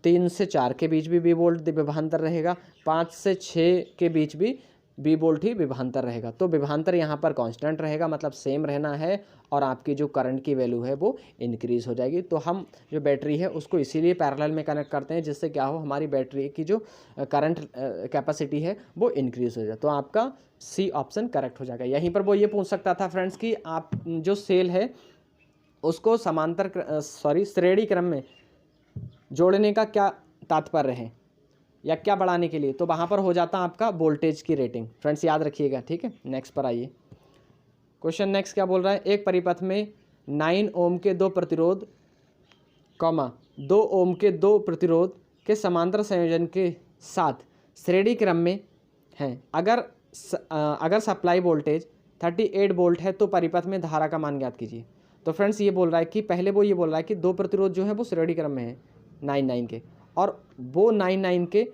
3 से 4 के बीच भी B वोल्ट विभांतर रहेगा, 5 से 6 के बीच भी B वोल्ट ही विभांतर रहेगा। तो विभांतर यहाँ पर कांस्टेंट रहेगा, मतलब सेम रहना है, और आपकी जो करंट की वैल्यू है वो इंक्रीज हो जाएगी। तो हम जो बैटरी है उसको इसीलिए पैरेलल में कनेक्ट करते हैं, जिससे क्या हो, हमारी बैटरी की जो करंट कैपेसिटी है वो इंक्रीज हो जाए। तो आपका C ऑप्शन करेक्ट हो जाएगा। यहीं पर वो ये पूछ सकता था फ्रेंड्स कि आप जो सेल है उसको श्रेणी क्रम में जोड़ने का क्या तात्पर्य है, या क्या बढ़ाने के लिए, तो वहाँ पर हो जाता आपका वोल्टेज की रेटिंग। फ्रेंड्स याद रखिएगा, ठीक है। नेक्स्ट पर आइए, क्वेश्चन नेक्स्ट क्या बोल रहा है, एक परिपथ में 9 ओम के 2 प्रतिरोध 2 ओम के 2 प्रतिरोध के समांतर संयोजन के साथ श्रेणी क्रम में हैं। अगर सप्लाई वोल्टेज 38 वोल्ट है तो परिपथ में धारा का मान ज्ञात कीजिए। तो फ्रेंड्स ये बोल रहा है कि पहले वो ये बोल रहा है कि 2 प्रतिरोध जो है वो श्रेणी क्रम में है 9 के, और वो 9 के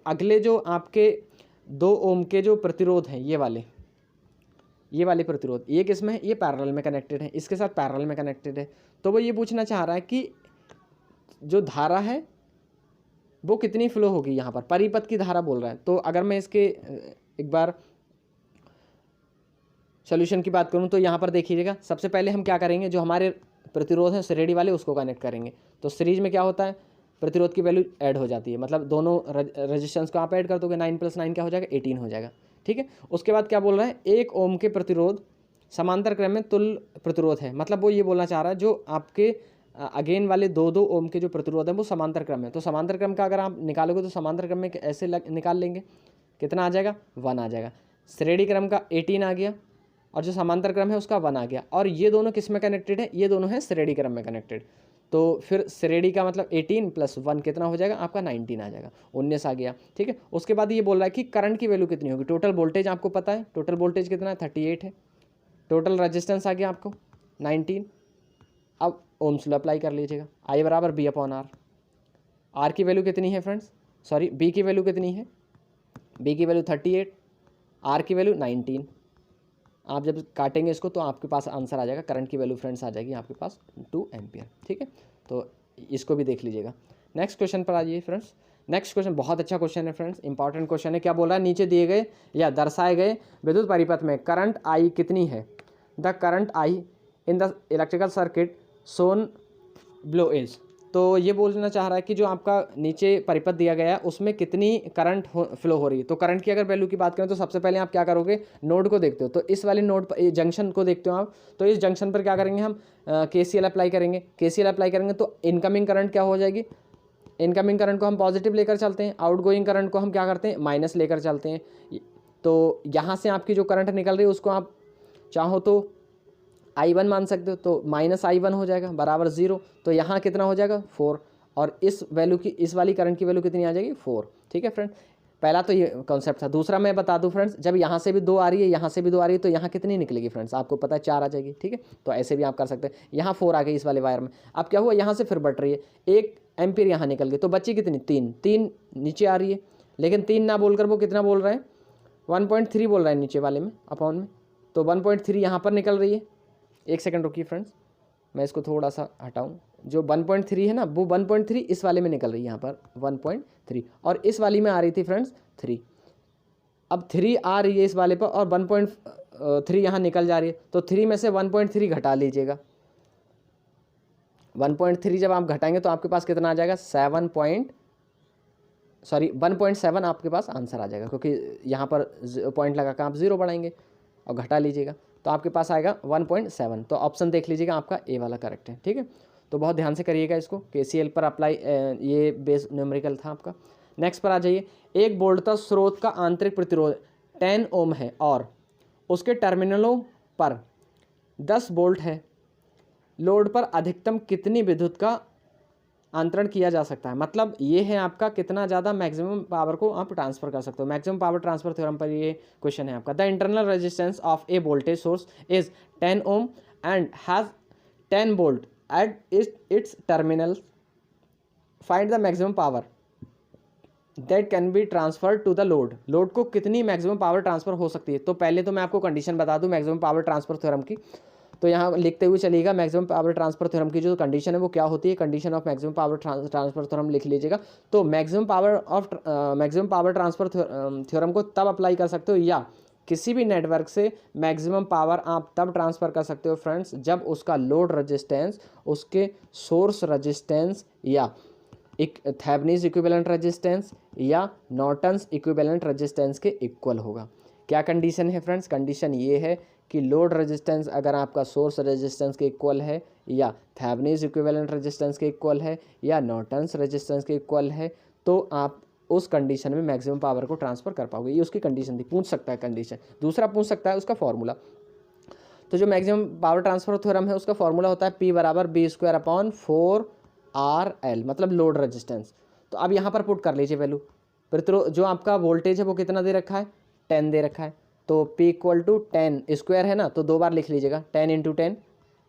अगले जो आपके 2 ओम के जो प्रतिरोध हैं, ये वाले प्रतिरोध, ये किस में है, ये पैरेलल में कनेक्टेड है, इसके साथ पैरेलल में कनेक्टेड है। तो वो ये पूछना चाह रहा है कि जो धारा है वो कितनी फ्लो होगी, यहाँ पर परिपथ की धारा बोल रहा है। तो अगर मैं इसके एक बार सॉल्यूशन की बात करूँ तो यहाँ पर देखिएगा, सबसे पहले हम क्या करेंगे, जो हमारे प्रतिरोध हैं श्रेणी वाले उसको कनेक्ट करेंगे। तो सीरीज में क्या होता है, प्रतिरोध की वैल्यू ऐड हो जाती है, मतलब दोनों रेजिस्टेंस को आप ऐड कर दोगे, 9 + 9 क्या हो जाएगा, 18 हो जाएगा। ठीक है, उसके बाद क्या बोल रहा है, 1 ओम के प्रतिरोध समांतर क्रम में तुल्य प्रतिरोध है। मतलब वो ये बोलना चाह रहा है जो आपके अगेन वाले 2 ओम के जो प्रतिरोध हैं वो समांतर क्रम है। तो समांतर क्रम का अगर आप निकालोगे तो समांतर क्रम में ऐसे निकाल लेंगे, कितना आ जाएगा, 1 आ जाएगा। श्रेणी क्रम का 18 आ गया, और जो समांतर क्रम है उसका 1 आ गया, और ये दोनों किस में कनेक्टेड है, ये दोनों हैं श्रेणी क्रम में कनेक्टेड। तो फिर श्रेणी का मतलब 18 + 1 कितना हो जाएगा, आपका 19 आ जाएगा, 19 आ गया। ठीक है, उसके बाद ये बोल रहा है कि करंट की वैल्यू कितनी होगी। टोटल वोल्टेज आपको पता है, टोटल वोल्टेज कितना है, 38 है। टोटल रेजिस्टेंस आ गया आपको 19। अब ओम्स लॉ अप्लाई कर लीजिएगा, I = B/R। R की वैल्यू कितनी है फ्रेंड्स, B की वैल्यू कितनी है, B की वैल्यू 38, R की वैल्यू 19। आप जब काटेंगे इसको तो आपके पास आंसर आ जाएगा, करंट की वैल्यू फ्रेंड्स आ जाएगी आपके पास 2 एम्पियर। ठीक है, तो इसको भी देख लीजिएगा। नेक्स्ट क्वेश्चन पर आ जाइए फ्रेंड्स। नेक्स्ट क्वेश्चन बहुत अच्छा क्वेश्चन है फ्रेंड्स, इंपॉर्टेंट क्वेश्चन है। क्या बोल रहा है, नीचे दिए गए या दर्शाए गए विद्युत परिपथ में करंट I कितनी है, the current I in the electrical circuit Son below is. तो ये बोलना चाह रहा है कि जो आपका नीचे परिपथ दिया गया है उसमें कितनी करंट फ्लो हो रही है। तो करंट की अगर वैल्यू की बात करें तो सबसे पहले आप क्या करोगे, नोड को देखते हो, तो इस वाले नोड पर जंक्शन को देखते हो आप, तो इस जंक्शन पर क्या करेंगे हम, KCL अप्लाई करेंगे। KCL अप्लाई करेंगे तो इनकमिंग करंट क्या हो जाएगी, इनकमिंग करंट को हम पॉजिटिव लेकर चलते हैं, आउटगोइंग करंट को हम क्या करते हैं, माइनस लेकर चलते हैं। तो यहाँ से आपकी जो करंट निकल रही है उसको आप चाहो तो I1 मान सकते हो, तो माइनस I1 हो जाएगा बराबर 0। तो यहाँ कितना हो जाएगा 4, और इस वैल्यू की, इस वाली करंट की वैल्यू कितनी आ जाएगी 4। ठीक है फ्रेंड, पहला तो ये कॉन्सेप्ट था। दूसरा मैं बता दूं फ्रेंड्स, जब यहाँ से भी 2 आ रही है, यहाँ से भी 2 आ रही है, तो यहाँ कितनी निकलेगी फ्रेंड्स, आपको पता है 4 आ जाएगी। ठीक है, तो ऐसे भी आप कर सकते हैं। यहाँ 4 आ गई इस वाले वायर में, अब क्या हुआ, यहाँ से फिर बढ़ रही है, 1 एम्पीयर यहाँ निकल गई, तो बची कितनी 3 नीचे आ रही है। लेकिन 3 ना बोलकर वो कितना बोल रहे हैं, 1.3 बोल रहा है नीचे वाले में अपॉन में, तो 1.3 यहाँ पर निकल रही है। एक सेकंड रुकिए फ्रेंड्स, मैं इसको थोड़ा सा हटाऊं। जो 1.3 है ना, वो 1.3 इस वाले में निकल रही है, यहाँ पर 1.3, और इस वाली में आ रही थी फ्रेंड्स 3। अब 3 आ रही है इस वाले पर, और 1.3 यहाँ निकल जा रही है, तो 3 में से 1.3 घटा लीजिएगा। 1.3 जब आप घटाएंगे तो आपके पास कितना आ जाएगा, 1.7 आपके पास आंसर आ जाएगा, क्योंकि यहाँ पर पॉइंट लगा कर आप 0 बढ़ाएंगे और घटा लीजिएगा, तो आपके पास आएगा 1.7। तो ऑप्शन देख लीजिएगा, आपका ए वाला करेक्ट है। ठीक है, तो बहुत ध्यान से करिएगा इसको, KCL पर अप्लाई, ये बेस न्यूमेरिकल था आपका। नेक्स्ट पर आ जाइए। एक वोल्टता स्रोत का आंतरिक प्रतिरोध 10 ओम है और उसके टर्मिनलों पर 10 वोल्ट है। लोड पर अधिकतम कितनी विद्युत का अंतरण किया जा सकता है, मतलब ये है आपका कितना ज़्यादा मैक्सिमम पावर को आप ट्रांसफर कर सकते हो। मैक्सिमम पावर ट्रांसफर थ्योरम पर ये क्वेश्चन है आपका। The internal resistance of a voltage source is 10 ohm and has 10 volt at its terminal, find the maximum power that can be transfer to the load. Load को कितनी maximum power transfer हो सकती है। तो पहले तो मैं आपको कंडीशन बता दूं मैक्सिमम पावर ट्रांसफर थ्योरम की, तो यहाँ लिखते हुए चलिएगा। मैक्सिमम पावर ट्रांसफर थ्योरम की जो कंडीशन है वो क्या होती है, condition of maximum power transfer theorem लिख लीजिएगा। तो मैक्सिमम पावर ट्रांसफर थ्योरम को तब अप्लाई कर सकते हो, या किसी भी नेटवर्क से मैक्सिमम पावर आप तब ट्रांसफ़र कर सकते हो फ्रेंड्स, जब उसका लोड रेजिस्टेंस उसके सोर्स रेजिस्टेंस या एक थेवेनिन इक्विवेलेंट रेजिस्टेंस या नॉर्टन्स इक्विवेलेंट रेजिस्टेंस के इक्वल होगा। क्या कंडीशन है फ्रेंड्स, कंडीशन ये है कि लोड रेजिस्टेंस अगर आपका सोर्स रेजिस्टेंस के इक्वल है, या थेवेनिन इक्विवेलेंट रेजिस्टेंस के इक्वल है, या नॉर्टन्स रेजिस्टेंस के इक्वल है, तो आप उस कंडीशन में मैक्सिमम पावर को ट्रांसफ़र कर पाओगे। ये उसकी कंडीशन थी, पूछ सकता है कंडीशन। दूसरा पूछ सकता है उसका फॉर्मूला। तो जो मैक्सिमम पावर ट्रांसफर थ्योरम है उसका फॉर्मूला होता है P बराबर B²/4RL, मतलब लोड रेजिस्टेंस। तो अब यहाँ पर पुट कर लीजिए वैल्यू। प्रतिरोध जो आपका वोल्टेज है वो कितना दे रखा है, 10 दे रखा है, तो P = 10 स्क्वायर है ना, तो 2 बार लिख लीजिएगा, 10 ×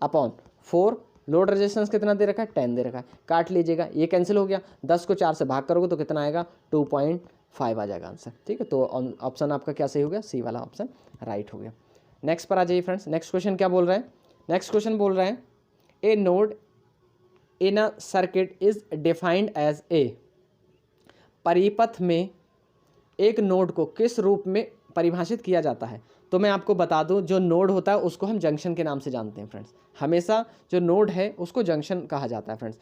10/4। लोड रेजिस्टेंस कितना दे रखा है, 10 दे रखा है, काट लीजिएगा, ये कैंसिल हो गया। 10 को 4 से भाग करोगे तो कितना आएगा, 2.5 आ जाएगा आंसर। ठीक है, तो ऑप्शन आपका क्या सही हो गया, सी वाला ऑप्शन राइट हो गया। नेक्स्ट पर आ जाइए फ्रेंड्स। नेक्स्ट क्वेश्चन क्या बोल रहे हैं, नेक्स्ट क्वेश्चन बोल रहे हैं a node in a circuit is defined as a. परिपथ में एक नोड को किस रूप में परिभाषित किया जाता है। तो मैं आपको बता दूं, जो नोड होता है उसको हम जंक्शन के नाम से जानते हैं फ्रेंड्स। हमेशा जो नोड है उसको जंक्शन कहा जाता है फ्रेंड्स।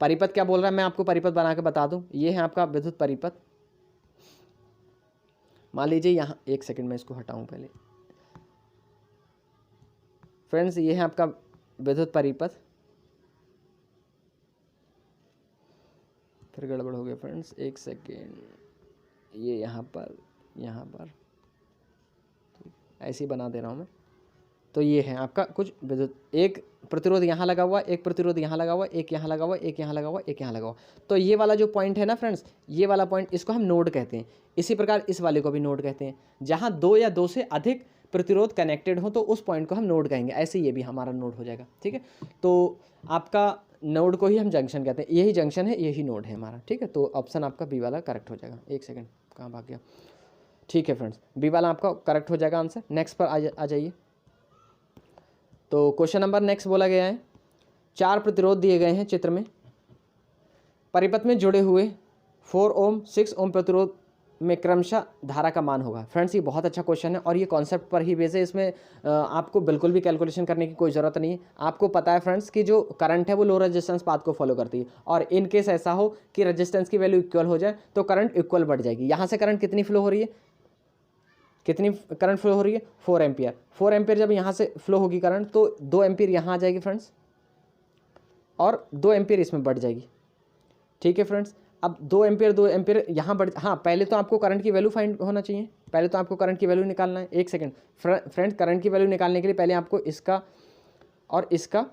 परिपथ क्या बोल रहा है, मैं आपको परिपथ बना के बता दूं। ये है आपका विद्युत परिपथ। मान लीजिए यहाँ, एक सेकंड में इसको हटाऊं पहले फ्रेंड्स, ये है आपका विद्युत परिपथ। फिर गड़बड़ हो गया फ्रेंड्स, एक सेकेंड, ये यहाँ पर ऐसे ही बना दे रहा हूँ मैं। तो ये है आपका कुछ विद्युत, एक प्रतिरोध यहाँ लगा हुआ, एक प्रतिरोध यहाँ लगा हुआ, एक यहाँ लगा हुआ, एक यहाँ लगा हुआ, एक यहाँ लगा हुआ। तो ये वाला जो पॉइंट है ना फ्रेंड्स, ये वाला पॉइंट, इसको हम नोड कहते हैं। इसी प्रकार इस वाले को भी नोड कहते हैं। जहाँ 2 या 2 से अधिक प्रतिरोध कनेक्टेड हो तो उस पॉइंट को हम नोड कहेंगे। ऐसे ये भी हमारा नोड हो जाएगा। ठीक है, तो आपका नोड को ही हम जंक्शन कहते हैं। यही जंक्शन है, यही नोड है हमारा। ठीक है, तो ऑप्शन आपका बी वाला करेक्ट हो जाएगा। एक सेकेंड, कहाँ भाग गया। ठीक है फ्रेंड्स, बी वाला आपका करेक्ट हो जाएगा आंसर। नेक्स्ट पर आ जाइए। तो क्वेश्चन नंबर नेक्स्ट बोला गया है, 4 प्रतिरोध दिए गए हैं चित्र में। परिपथ में जुड़े हुए 4 ओम 6 ओम प्रतिरोध में क्रमशः धारा का मान होगा। फ्रेंड्स, ये बहुत अच्छा क्वेश्चन है और ये कॉन्सेप्ट पर ही बेस है। इसमें आपको बिल्कुल भी कैलकुलेशन करने की कोई ज़रूरत नहीं है। आपको पता है फ्रेंड्स कि जो करंट है वो लो रेजिस्टेंस पाथ को फॉलो करती है, और इन केस ऐसा हो कि रेजिस्टेंस की वैल्यू इक्वल हो जाए तो करंट इक्वल बढ़ जाएगी। यहाँ से करंट कितनी फ्लो हो रही है, कितनी करंट फ्लो हो रही है, 4 एम्पियर। 4 एम्पियर जब यहाँ से फ्लो होगी करंट, तो 2 एम्पियर यहाँ आ जाएगी फ्रेंड्स, और 2 एम्पियर इसमें बढ़ जाएगी। ठीक है फ्रेंड्स। अब 2 एम्पियर यहाँ बढ़, हाँ पहले तो आपको करंट की वैल्यू फाइंड होना चाहिए, पहले तो आपको करंट की वैल्यू निकालना है। एक सेकेंड फ्रेंड्स, करंट की वैल्यू निकालने के लिए पहले आपको इसका और इसका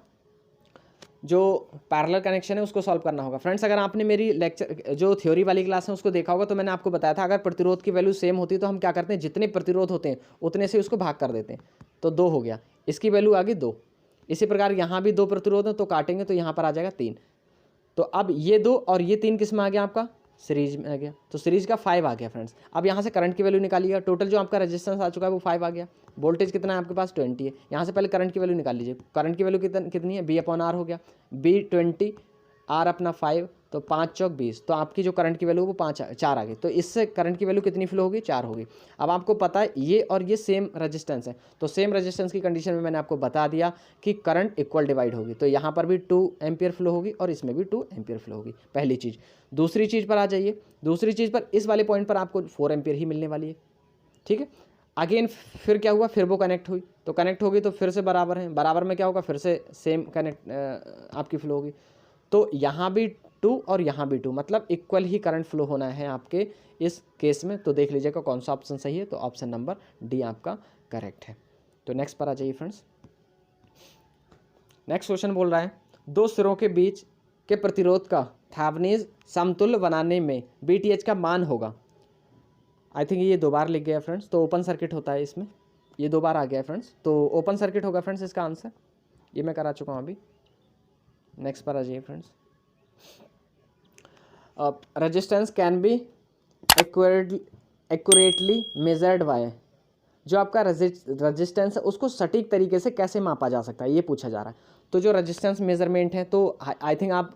जो पैरेलल कनेक्शन है उसको सॉल्व करना होगा। फ्रेंड्स अगर आपने मेरी लेक्चर जो थ्योरी वाली क्लास है उसको देखा होगा तो मैंने आपको बताया था अगर प्रतिरोध की वैल्यू सेम होती है तो हम क्या करते हैं, जितने प्रतिरोध होते हैं उतने से उसको भाग कर देते हैं। तो 2 हो गया, इसकी वैल्यू आ गई 2। इसी प्रकार यहाँ भी 2 प्रतिरोध है तो काटेंगे तो यहाँ पर आ जाएगा 3। तो अब ये 2 और ये 3 किस में आ गया, आपका सीरीज में आ गया, तो सीरीज का 5 आ गया फ्रेंड्स। अब यहाँ से करंट की वैल्यू निकालिएगा, टोटल जो आपका रेजिस्टेंस आ चुका है वो 5 आ गया। वोल्टेज कितना है आपके पास 20 है, यहाँ से पहले करंट की वैल्यू निकाल लीजिए। करंट की वैल्यू कितनी है, B/R हो गया, B20 R अपना 5 तो 5 चौक 20, तो आपकी जो करंट की वैल्यू वो 4 आ गई। तो इससे करंट की वैल्यू कितनी फ्लो होगी, 4 होगी। अब आपको पता है ये और ये सेम रेजिस्टेंस है, तो सेम रेजिस्टेंस की कंडीशन में मैंने आपको बता दिया कि करंट इक्वल डिवाइड होगी, तो यहाँ पर भी 2 एम्पियर फ्लो होगी और इसमें भी 2 एम्पियर फ्लो होगी, पहली चीज़। दूसरी चीज़ पर आ जाइए, दूसरी चीज़ पर इस वाले पॉइंट पर आपको 4 एम्पियर ही मिलने वाली है, ठीक है। अगेन फिर क्या हुआ, फिर वो कनेक्ट हुई, तो कनेक्ट होगी तो फिर से बराबर है, बराबर में क्या होगा, फिर से सेम कनेक्ट आपकी फ्लो होगी। तो यहाँ भी 2 और यहाँ भी 2, मतलब इक्वल ही करंट फ्लो होना है आपके इस केस में। तो देख लीजिएगा कौन सा ऑप्शन सही है, तो ऑप्शन नंबर डी आपका करेक्ट है। तो नेक्स्ट पर आ जाइए फ्रेंड्स। नेक्स्ट क्वेश्चन बोल रहा है 2 सिरों के बीच के प्रतिरोध का थेवेनिन समतुल्य बनाने में VTH का मान होगा। आई थिंक ये 2 बार लिख गया फ्रेंड्स, तो ओपन सर्किट होता है इसमें, ये 2 बार आ गया फ्रेंड्स, तो ओपन सर्किट होगा फ्रेंड्स इसका आंसर, ये मैं करा चुका हूँ अभी। नेक्स्ट पर आ जाइए friends. Resistance can be accurately measured by, जो आपका रेजिस्टेंस है उसको सटीक तरीके से कैसे मापा जा सकता है, ये पूछा जा रहा है। तो जो रेजिस्टेंस मेजरमेंट है, तो आई थिंक आप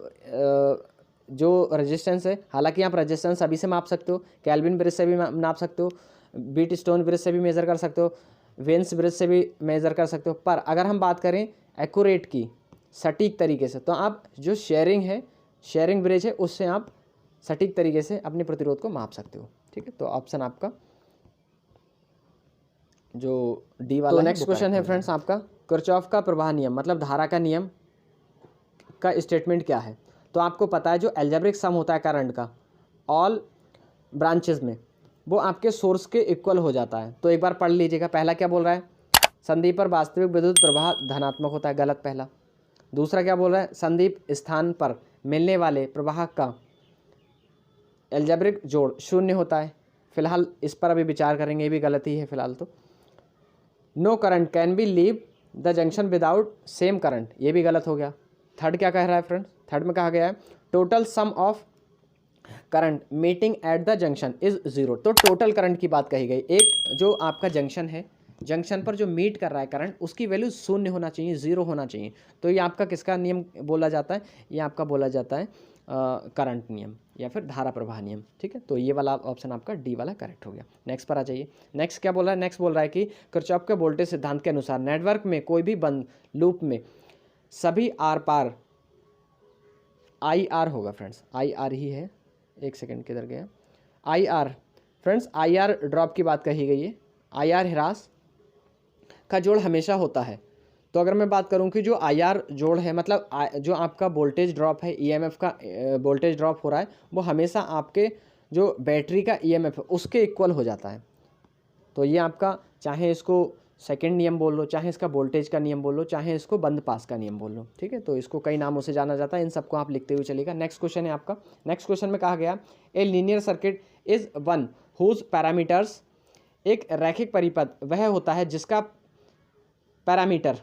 जो रेजिस्टेंस है, हालांकि आप रेजिस्टेंस अभी से माप सकते हो, केल्विन ब्रिज से भी नाप सकते हो, बीट स्टोन ब्रिज से भी मेज़र कर सकते हो, वेन्स ब्रिज से भी मेज़र कर सकते हो, पर अगर हम बात करें एक्यूरेट की, सटीक तरीके से, तो आप जो शेयरिंग ब्रिज है उससे आप सटीक तरीके से अपने प्रतिरोध को माप सकते हो, ठीक है। तो ऑप्शन आपका जो डी वाला। तो नेक्स्ट क्वेश्चन है फ्रेंड्स आपका किरचॉफ का प्रवाह नियम, मतलब धारा का नियम का स्टेटमेंट क्या है। तो आपको पता है जो एल्जेब्रिक सम होता है करंट का ऑल ब्रांचेस में, वो आपके सोर्स के इक्वल हो जाता है। तो एक बार पढ़ लीजिएगा, पहला क्या बोल रहा है, संदीप पर वास्तविक विद्युत प्रवाह धनात्मक होता है, गलत पहला। दूसरा क्या बोल रहा है, संदीप स्थान पर मिलने वाले प्रवाह का एल्जेब्रिक जोड़ 0 होता है, फिलहाल इस पर अभी विचार करेंगे, ये भी गलत ही है फिलहाल। तो no current can be leave the junction without same current, ये भी गलत हो गया। थर्ड क्या कह रहा है फ्रेंड्स, थर्ड में कहा गया है total sum of current meeting at the junction is 0, तो टोटल करंट की बात कही गई। एक जो आपका जंक्शन है, जंक्शन पर जो मीट कर रहा है करंट, उसकी वैल्यू 0 होना चाहिए, 0 होना चाहिए। तो ये आपका किसका नियम बोला जाता है, ये आपका बोला जाता है करंट नियम या फिर धारा प्रवाह नियम, ठीक है। तो ये वाला ऑप्शन आपका डी वाला करेक्ट हो गया। नेक्स्ट पर आ जाइए। नेक्स्ट क्या बोल रहा है, नेक्स्ट बोल रहा है कि किरचॉफ के वोल्टेज सिद्धांत के अनुसार नेटवर्क में कोई भी बंद लूप में सभी आर पार IR होगा फ्रेंड्स, IR ही है, एक सेकेंड किधर गया, IR फ्रेंड्स, IR ड्रॉप की बात कही गई है, IR ह्रास का जोड़ हमेशा होता है। तो अगर मैं बात करूं कि जो IR जोड़ है, मतलब जो आपका वोल्टेज ड्रॉप है, EMF का वोल्टेज ड्रॉप हो रहा है, वो हमेशा आपके जो बैटरी का EMF है उसके इक्वल हो जाता है। तो ये आपका, चाहे इसको सेकंड नियम बोल लो, चाहे इसका वोल्टेज का नियम बोल लो, चाहे इसको बंद पास का नियम बोल लो, ठीक है। तो इसको कई नामों से जाना जाता है, इन सबको आप लिखते हुए चलेगा। नेक्स्ट क्वेश्चन है आपका। नेक्स्ट क्वेश्चन में कहा गया a linear circuit is one whose parameters, एक रैखिक परिपथ वह होता है जिसका पैरामीटर,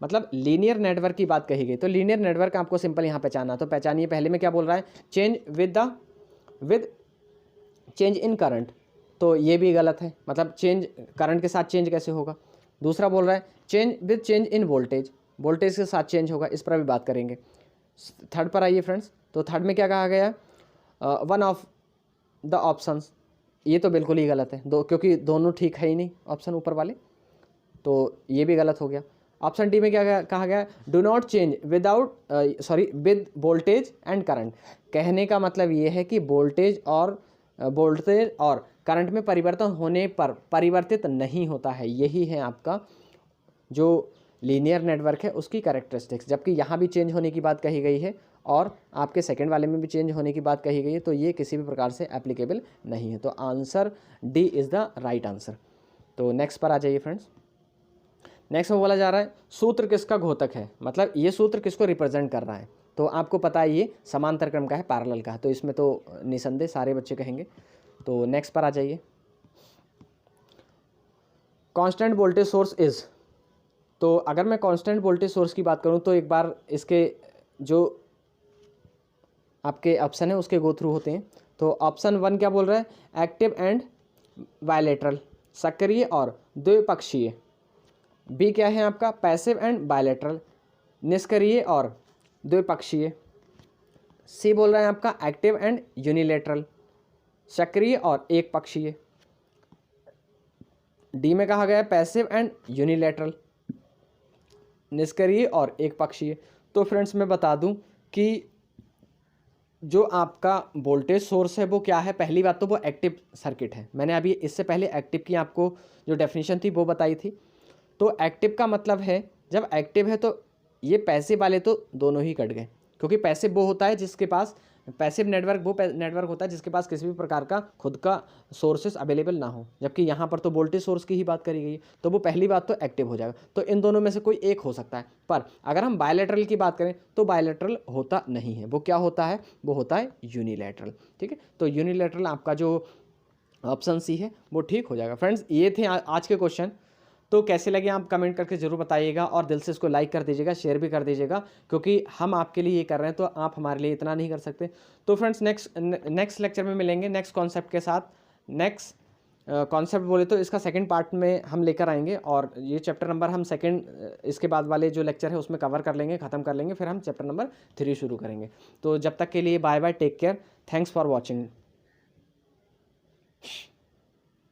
मतलब लीनियर नेटवर्क की बात कही गई। तो लीनियर नेटवर्क आपको सिंपल यहाँ पहचानना, तो पहचानिए। पहले में क्या बोल रहा है, change with change in current, तो ये भी गलत है, मतलब चेंज करंट के साथ चेंज कैसे होगा। दूसरा बोल रहा है change with change in voltage, voltage के साथ चेंज होगा, इस पर भी बात करेंगे। थर्ड पर आइए फ्रेंड्स। तो थर्ड में क्या कहा गया, वन ऑफ द ऑप्शंस, ये तो बिल्कुल ही गलत है, क्योंकि दोनों ठीक है ही नहीं ऑप्शन ऊपर वाले, तो ये भी गलत हो गया। ऑप्शन डी में क्या कहा गया, do not change with voltage and current. कहने का मतलब ये है कि वोल्टेज और करंट में परिवर्तन होने पर परिवर्तित नहीं होता है, यही है आपका जो लीनियर नेटवर्क है उसकी कैरेक्टरिस्टिक्स। जबकि यहाँ भी चेंज होने की बात कही गई है और आपके सेकंड वाले में भी चेंज होने की बात कही गई है, तो ये किसी भी प्रकार से एप्लीकेबल नहीं है। तो answer D is the right answer. तो नेक्स्ट पर आ जाइए फ्रेंड्स। नेक्स्ट में बोला जा रहा है सूत्र किसका घोतक है, मतलब ये सूत्र किसको रिप्रेजेंट कर रहा है। तो आपको पता है ये समांतर क्रम का है, पैरेलल का है, तो इसमें तो निसंदेह सारे बच्चे कहेंगे। तो नेक्स्ट पर आ जाइए। कांस्टेंट वोल्टेज सोर्स इज, तो अगर मैं कांस्टेंट वोल्टेज सोर्स की बात करूं तो एक बार इसके जो आपके ऑप्शन है उसके गो थ्रू होते हैं। तो ऑप्शन 1 क्या बोल रहा है, एक्टिव एंड बायलेटरल, सक्रिय और द्विपक्षीय। बी क्या है आपका, पैसिव एंड बायलेटरल, निष्क्रिय और द्विपक्षीय। सी बोल रहा है आपका एक्टिव एंड यूनिलेटरल, सक्रिय और एक पक्षीय। डी में कहा गया है पैसिव एंड यूनिलेटरल, निष्क्रिय और एक पक्षीय। तो फ्रेंड्स मैं बता दूं कि जो आपका वोल्टेज सोर्स है वो क्या है, पहली बात तो वो एक्टिव सर्किट है। मैंने अभी इससे पहले एक्टिव की आपको जो डेफिनेशन थी वो बताई थी। तो एक्टिव का मतलब है जब एक्टिव है तो ये पैसिव वाले तो दोनों ही कट गए, क्योंकि पैसिव वो होता है जिसके पास, पैसिव नेटवर्क वो नेटवर्क होता है जिसके पास किसी भी प्रकार का खुद का सोर्सेस अवेलेबल ना हो, जबकि यहाँ पर तो वोल्टेज सोर्स की ही बात करी गई है। तो वो पहली बात तो एक्टिव हो जाएगा। तो इन दोनों में से कोई एक हो सकता है, पर अगर हम बायलैटरल की बात करें तो बायलैटरल होता नहीं है। वो क्या होता है, वो होता है यूनिलैटरल। ठीक है, तो यूनिलैटरल आपका जो ऑप्शन सी है वो ठीक हो जाएगा। फ्रेंड्स ये थे आज के क्वेश्चन। तो कैसे लगे आप कमेंट करके ज़रूर बताइएगा, और दिल से इसको लाइक कर दीजिएगा, शेयर भी कर दीजिएगा, क्योंकि हम आपके लिए ये कर रहे हैं तो आप हमारे लिए इतना नहीं कर सकते। तो फ्रेंड्स नेक्स्ट लेक्चर में मिलेंगे नेक्स्ट कॉन्सेप्ट के साथ। नेक्स्ट कॉन्सेप्ट बोले तो इसका सेकंड पार्ट में हम लेकर आएंगे, और ये चैप्टर नंबर हम सेकंड इसके बाद वाले जो लेक्चर है उसमें कवर कर लेंगे, ख़त्म कर लेंगे, फिर हम चैप्टर नंबर 3 शुरू करेंगे। तो जब तक के लिए bye bye, take care, thanks for watching.